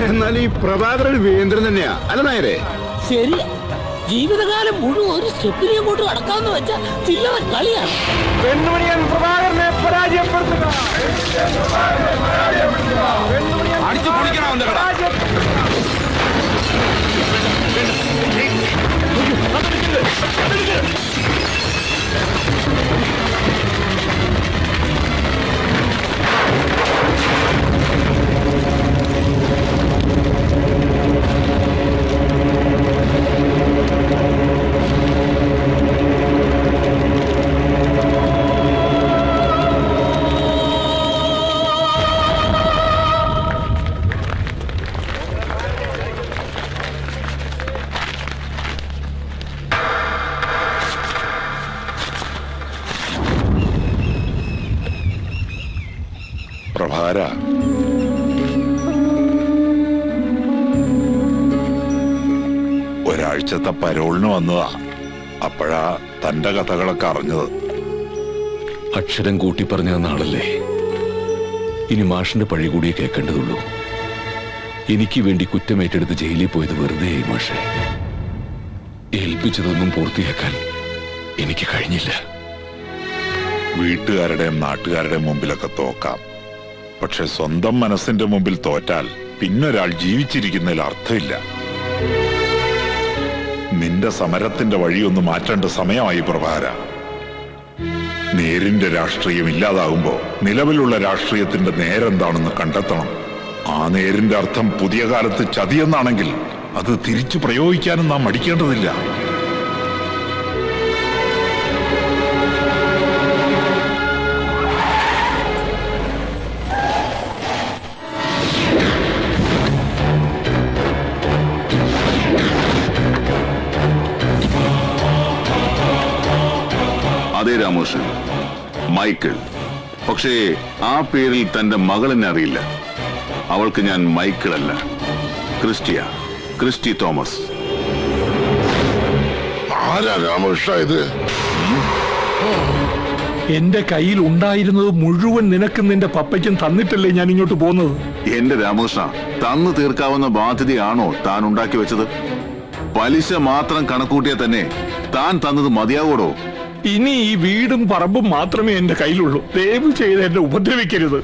എന്നാൽ ഈ പ്രഭാകരൻ വീരേന്ദ്രൻ തന്നെയാ അല്ല നായരെ? ശരിയാ. ജീവിതകാലം മുഴുവൻ ഒരു സ്റ്റെപ്പിനെയും കൊണ്ട് കടക്കാന്ന് വെച്ചാ ചില്ലവൻ കളിയാണ്. പെണ്ണുമണിയൻ പ്രഭാകരനെ പരാജയപ്പെടുത്തുക. അടിച്ചു പൊളിക്കണം. പ്രഭാര, ഒരാഴ്ചത്തെ പരോളിന് വന്നതാ. അപ്പോഴാ തന്റെ കഥകളൊക്കെ അറിഞ്ഞത്. അക്ഷരം കൂട്ടി പറഞ്ഞ നാളല്ലേ. ഇനി മാഷിന്റെ പഴി കൂടിയേ കേൾക്കേണ്ടതുള്ളൂ. എനിക്ക് വേണ്ടി കുറ്റമേറ്റെടുത്ത് ജയിലിൽ പോയത് വെറുതെ മാഷെ. ഏൽപ്പിച്ചതൊന്നും പൂർത്തിയാക്കാൻ എനിക്ക് കഴിഞ്ഞില്ല. വീട്ടുകാരുടെയും നാട്ടുകാരുടെയും മുമ്പിലൊക്കെ തോക്കാം. പക്ഷെ സ്വന്തം മനസ്സിന്റെ മുമ്പിൽ തോറ്റാൽ പിന്നൊരാൾ ജീവിച്ചിരിക്കുന്നതിൽ അർത്ഥമില്ല. നിന്റെ സമരത്തിന്റെ വഴിയൊന്ന് മാറ്റേണ്ട സമയമായി പ്രഭാര. നേരിന്റെ രാഷ്ട്രീയം ഇല്ലാതാകുമ്പോ നിലവിലുള്ള രാഷ്ട്രീയത്തിന്റെ നേരെന്താണെന്ന് കണ്ടെത്തണം. ആ നേരിന്റെ അർത്ഥം പുതിയ കാലത്ത് ചതിയെന്നാണെങ്കിൽ അത് തിരിച്ചു പ്രയോഗിക്കാനും നാം മടിക്കേണ്ടതില്ല. അതെ രാമകൃഷ്ണൻ, മൈക്കിൾ. പക്ഷേ ആ പേരിൽ തന്റെ മകളെന്നെ അറിയില്ല. അവൾക്ക് ഞാൻ മൈക്കിൾ അല്ല, ക്രിസ്റ്റി തോമസ്. ആരാ രാമകൃഷ്ണ ഇത്? എന്റെ കയ്യിൽ ഉണ്ടായിരുന്നത് മുഴുവൻ നിനക്കും നിന്റെ പപ്പയ്ക്കും തന്നിട്ടല്ലേ ഞാൻ ഇങ്ങോട്ട് പോകുന്നത്. എന്റെ രാമകൃഷ്ണ, തന്നു തീർക്കാവുന്ന ബാധ്യതയാണോ താൻ ഉണ്ടാക്കി വെച്ചത്? പലിശ മാത്രം കണക്കൂട്ടിയാൽ തന്നെ താൻ തന്നത് മതിയാവോടോ? ഇനി ഈ വീടും പറമ്പും മാത്രമേ എന്റെ കയ്യിലുള്ളൂ. ദയവ് ചെയ്ത് എന്നെ ഉപദ്രവിക്കരുത്.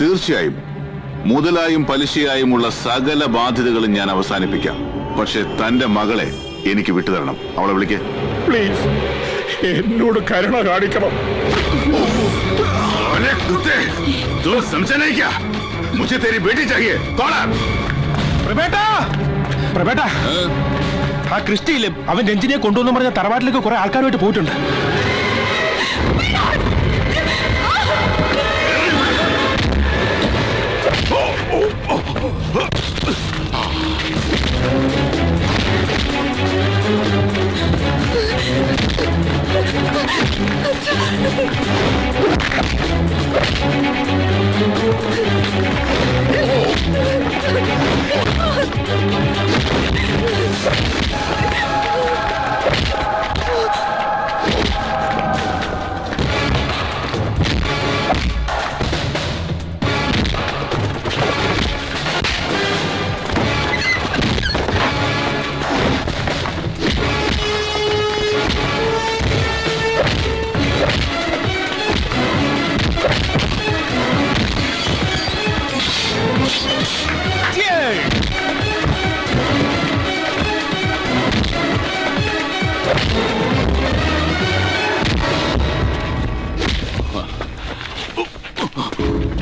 തീർച്ചയായും മുതലായും പലിശയായുമുള്ള സകല ബാധ്യതകളും ഞാൻ അവസാനിപ്പിക്കാം. പക്ഷെ തന്റെ മകളെ എനിക്ക് വിട്ടുതരണം. അവളെ വിളിക്കേ പ്ലീസ്. എന്നോട് കരുണ കാണിക്കണം. പ്രഭേട്ടാ, ആ ക്രിസ്റ്റിയില്ലേ, അവൻ രഞ്ജിനിയെ കൊണ്ടുവന്നു പറഞ്ഞ തറവാട്ടിലേക്ക് കുറെ ആൾക്കാരുമായിട്ട് പോയിട്ടുണ്ട്.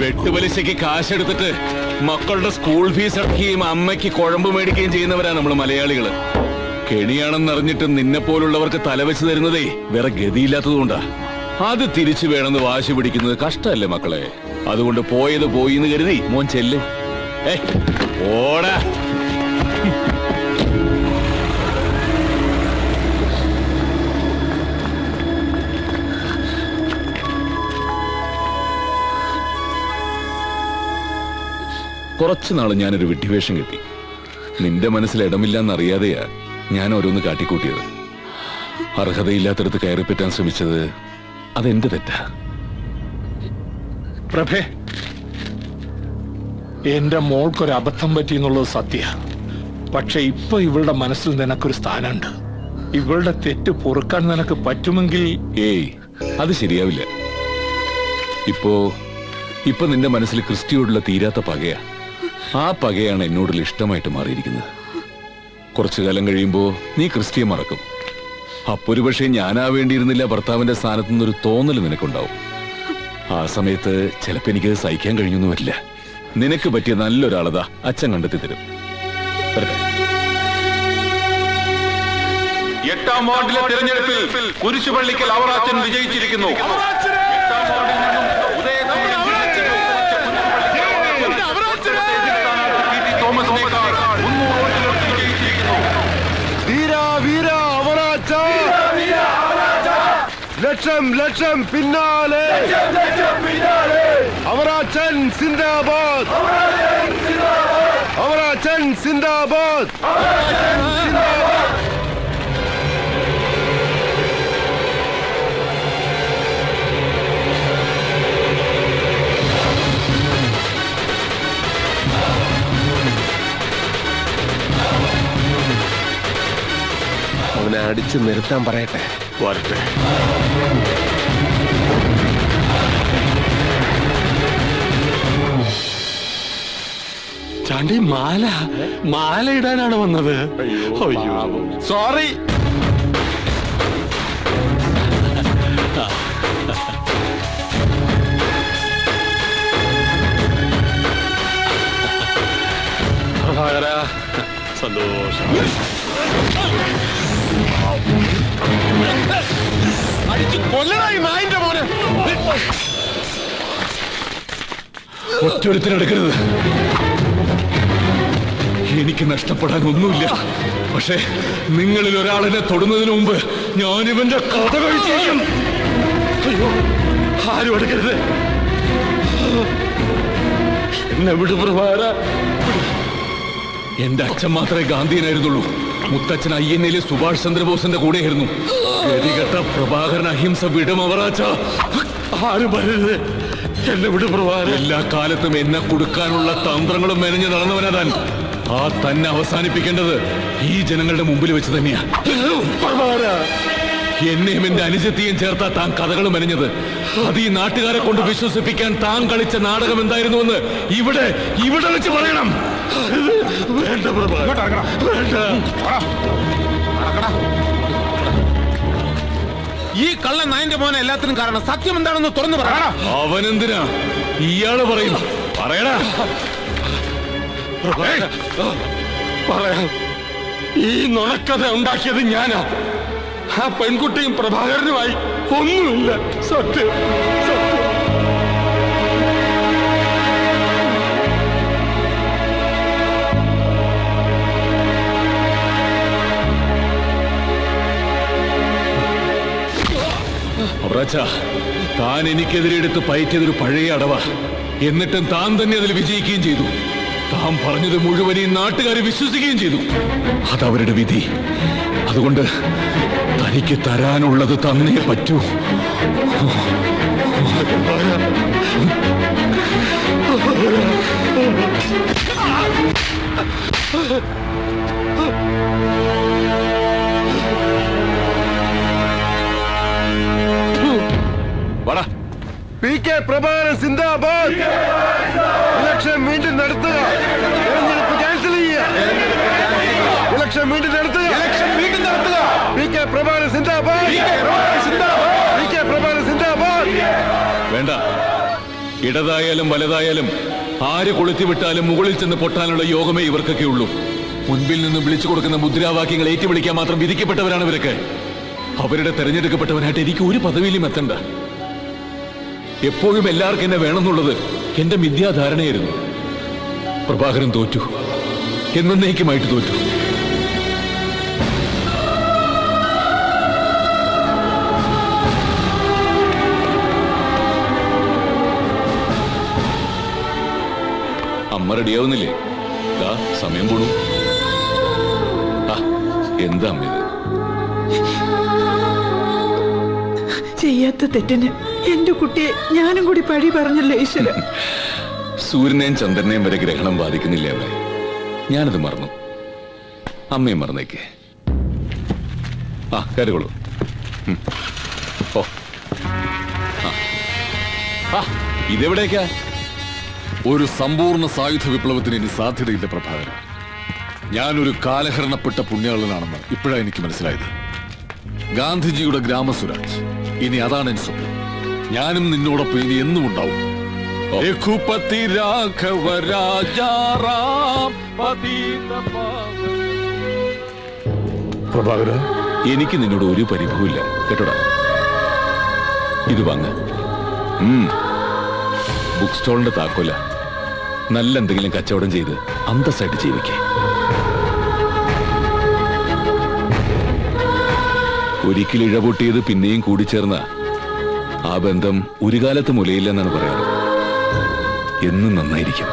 വെട്ടുപലിശയ്ക്ക് കാശെടുത്തിട്ട് മക്കളുടെ സ്കൂൾ ഫീസ് അടക്കുകയും അമ്മയ്ക്ക് കുഴമ്പ് മേടിക്കുകയും ചെയ്യുന്നവരാ നമ്മൾ മലയാളികള്. കെണിയാണെന്നറിഞ്ഞിട്ട് നിന്നെ പോലുള്ളവർക്ക് തലവെച്ച് തരുന്നതേ വേറെ ഗതിയില്ലാത്തതുകൊണ്ടാ. അത് തിരിച്ചു വേണമെന്ന് വാശി പിടിക്കുന്നത് കഷ്ടല്ലേ മക്കളെ? അതുകൊണ്ട് പോയത് പോയിന്ന് കരുതി മോൻ ചെല്ല്. ഓടാ. കുറച്ചുനാള് ഞാനൊരു വിഡ്ഢിവേഷം കിട്ടി. നിന്റെ മനസ്സിൽ ഇടമില്ലെന്നറിയാതെയാ ഞാൻ ഓരോന്ന് കാട്ടിക്കൂട്ടിയത്. അർഹതയില്ലാത്തടത്ത് കയറിപ്പറ്റാൻ ശ്രമിച്ചത് അതെന്റെ തെറ്റാ. പ്രഭേ, എന്റെ മോൾക്കൊരു അബദ്ധം പറ്റി എന്നുള്ളത് സത്യ. പക്ഷെ ഇപ്പൊ ഇവളുടെ മനസ്സിൽ നിനക്കൊരു സ്ഥാനമുണ്ട്. ഇവളുടെ തെറ്റ് പൊറുക്കാൻ നിനക്ക് പറ്റുമെങ്കിൽ. ഏയ്, അത് ശരിയാവില്ല. ഇപ്പൊ നിന്റെ മനസ്സിൽ ക്രിസ്റ്റിയോടുള്ള തീരാത്ത പകയാ. ആ പകയാണ് എന്നോടുള്ള ഇഷ്ടമായിട്ട് മാറിയിരിക്കുന്നത്. കുറച്ചു കാലം കഴിയുമ്പോ നീ ക്രിസ്റ്റിയെ മറക്കും. അപ്പൊരു പക്ഷേ ഞാനാവേണ്ടിയിരുന്നില്ല ഭർത്താവിന്റെ സ്ഥാനത്ത് നിന്നൊരു തോന്നൽ നിനക്കുണ്ടാവും. ആ സമയത്ത് ചിലപ്പോ എനിക്ക് സഹിക്കാൻ കഴിഞ്ഞൊന്നും വരില്ല. നിനക്ക് പറ്റിയ നല്ലൊരാളതാ അച്ഛൻ കണ്ടെത്തി തരും. എട്ടാം വാർഡിലെ തിരഞ്ഞെടുപ്പിൽ കുരിശുപള്ളിക്കൽ അവറാച്ചൻ വിജയിച്ചിരിക്കുന്നു. ലക്ഷം ലക്ഷം പിന്നാലെ അവറാച്ചൻ സിന്ദാബാദ്, അവറാച്ചൻ സിന്ദാബാദ്. അവനെ അടിച്ചു നിർത്താൻ പറയട്ടെ. വരട്ടെ. ചാണ്ടി മാല ഇടാനാണ് വന്നത്. അയ്യോ സോറി. സന്തോഷം. കൊല്ലണായി നായിന്റെ മോനെ. ഒറ്റൊരുത്തിനെടുക്കരുത്. എനിക്ക് നഷ്ടപ്പെടാൻ ഒന്നുമില്ല. പക്ഷേ നിങ്ങളിൽ ഒരാളിനെ തൊടുന്നതിന് മുമ്പ് ഞാനിവന്റെ കഥ കഴിച്ചിരിക്കും. അയ്യോ, ആരും എടുക്കരുത്. എന്നെ വിടു പ്രഭാര. എന്റെ അച്ഛൻ മാത്രമേ ഗാന്ധിയനായിരുന്നുള്ളൂ. മുത്തച്ഛൻ അയ്യന്നയിലെ സുഭാഷ് ചന്ദ്രബോസിന്റെ കൂടെയായിരുന്നു. ഗതികെട്ട പ്രഭാകരൻ അഹിംസ വിടും അവറാച്ച. ആരും വരരുത്. എന്നെ വിടു പ്രഭാര. എല്ലാ കാലത്തും എന്നെ കൊടുക്കാനുള്ള തന്ത്രങ്ങളും മെനഞ്ഞു നടന്നവനാ താൻ. ആ തന്നെ അവസാനിപ്പിക്കേണ്ടത് ഈ ജനങ്ങളുടെ മുമ്പിൽ വെച്ച് തന്നെയാ. എന്നെയും എന്റെ അനുജത്തെയും ചേർത്താ താൻ കഥകൾ മെനഞ്ഞത്. അത് ഈ നാട്ടുകാരെ കൊണ്ട് വിശ്വസിപ്പിക്കാൻ താൻ കളിച്ച നാടകം എന്തായിരുന്നുവെന്ന് ഇവിടെ വെച്ച് പറയണം. വേണ്ട പ്രഭാര, വേണ്ട. ഈ കള്ള നായന്റെ മോനെ എല്ലാത്തിനും കാരണം സത്യം എന്താണെന്ന് തുറന്നു പറയണം. അവനെന്തിനാ ഇയാള് പറയും? പറയടാ. പറയാം. ഈ നുണക്കഥ ഉണ്ടാക്കിയത് ഞാനാ. ആ പെൺകുട്ടിയും പ്രഭാകരനുമായി ഒന്നുമില്ല. സത്യം, സത്യം. അവറാച്ച, താൻ എനിക്കെതിരെ എടുത്ത് പയറ്റിയതൊരു പഴയ അടവാ. എന്നിട്ടും താൻ തന്നെ അതിൽ വിജയിക്കുകയും ചെയ്തു. താൻ പറഞ്ഞത് മുഴുവൻ ഈ നാട്ടുകാരെ വിശ്വസിക്കുകയും ചെയ്തു. അതവരുടെ വിധി. അതുകൊണ്ട് തനിക്ക് തരാനുള്ളത് തന്നേ പറ്റൂ. വാടാ. പി കെ പ്രഭാകരൻ സിന്ദാബാദ്. ഇലക്ഷൻ വീണ്ടും നടത്തുക. തെരഞ്ഞെടുപ്പ് ക്യാൻസൽ ചെയ്യുക. ഇലക്ഷൻ വീണ്ടും നടത്തുക. പി കെ പ്രഭാകരൻ സിന്ദാബാദ്. പി കെ പ്രഭാകരൻ സിന്ദാബാദ്. വേണ്ട. ഇടതായാലും വലതായാലും ആര് കൊളുത്തിവിട്ടാലും മുകളിൽ ചെന്ന് പൊട്ടാനുള്ള യോഗമേ ഇവർക്കൊക്കെ ഉള്ളൂ. മുൻപിൽ നിന്ന് വിളിച്ചു കൊടുക്കുന്ന മുദ്രാവാക്യങ്ങൾ ഏറ്റുവിളിക്കാൻ മാത്രം വിധിക്കപ്പെട്ടവരാണ് ഇവരൊക്കെ. അവരുടെ തെരഞ്ഞെടുക്കപ്പെട്ടവനായിട്ട് എനിക്ക് ഒരു പദവിയിലും എത്തണ്ട. എപ്പോഴും എല്ലാവർക്കും എന്നെ വേണമെന്നുള്ളത് എന്റെ മിഥ്യാധാരണയായിരുന്നു. പ്രഭാകരൻ തോറ്റു. എന്നേക്കുമായിട്ട് തോറ്റു. അമ്മ റെഡിയാവുന്നില്ലേ? ദാ സമയം പോണു. എന്താ അമ്മ ഇത്? ചെയ്യാത്ത തെറ്റിന് എന്റെ കുട്ടിയെ ഞാനും കൂടി പഴി പറഞ്ഞല്ലോ ഈശ്വര. സൂര്യനെയും ചന്ദ്രനെയും വരെ ഗ്രഹണം ബാധിക്കുന്നില്ല അവിടെ. ഞാനത് മറന്നു. അമ്മയും മറന്നേക്കേ. ആ കരുകൊള്ളൂ. ഓ ആ ഇതെവിടേക്കാ? ഒരു സമ്പൂർണ്ണ സായുധ വിപ്ലവത്തിന് ഇനി സാധ്യതയില്ല പ്രഭാകര. ഞാനൊരു കാലഹരണപ്പെട്ട പുണ്യാളനാണെന്ന് ഇപ്പോഴാണ് എനിക്ക് മനസ്സിലായത്. ഗാന്ധിജിയുടെ ഗ്രാമസ്വരാജ്, ഇനി അതാണ് എന്റെ സ്വപ്നം. ഞാനും നിന്നോടൊപ്പം ഇനി എന്നും ഉണ്ടാവും. രഘുപതി രാഘവ രാജാറാം പതിത പാവന. പ്രഭാകര, എനിക്ക് നിന്നോട് ഒരു പരിഭവമില്ല കേട്ടോടാ. ഇത് വാങ്ങ. ബുക്ക് സ്റ്റോളിന്റെ താക്കോല. നല്ല എന്തെങ്കിലും കച്ചവടം ചെയ്ത് അന്തസ്സായിട്ട് ജീവിക്കേ. ഒരിക്കൽ ഇഴപൊട്ടിയത് പിന്നെയും കൂടിച്ചേർന്ന ആ ബന്ധം ഒരു കാലത്ത് മുലയില്ലെന്നാണ് പറയാറ്. എന്നും നന്നായിരിക്കും.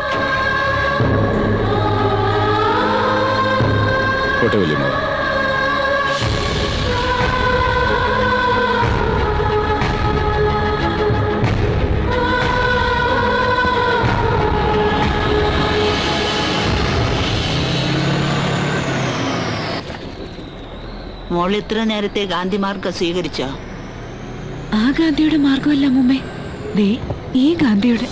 കോട്ടെ വല്യമ്മ. മോൾ ഇത്ര നേരത്തെ ഗാന്ധി മാർഗം സ്വീകരിച്ചോ? ആ ഗാന്ധിയുടെ മാർഗമല്ല അമ്മൂമ്മേ, ദേ ഈ ഗാന്ധിയുടെ.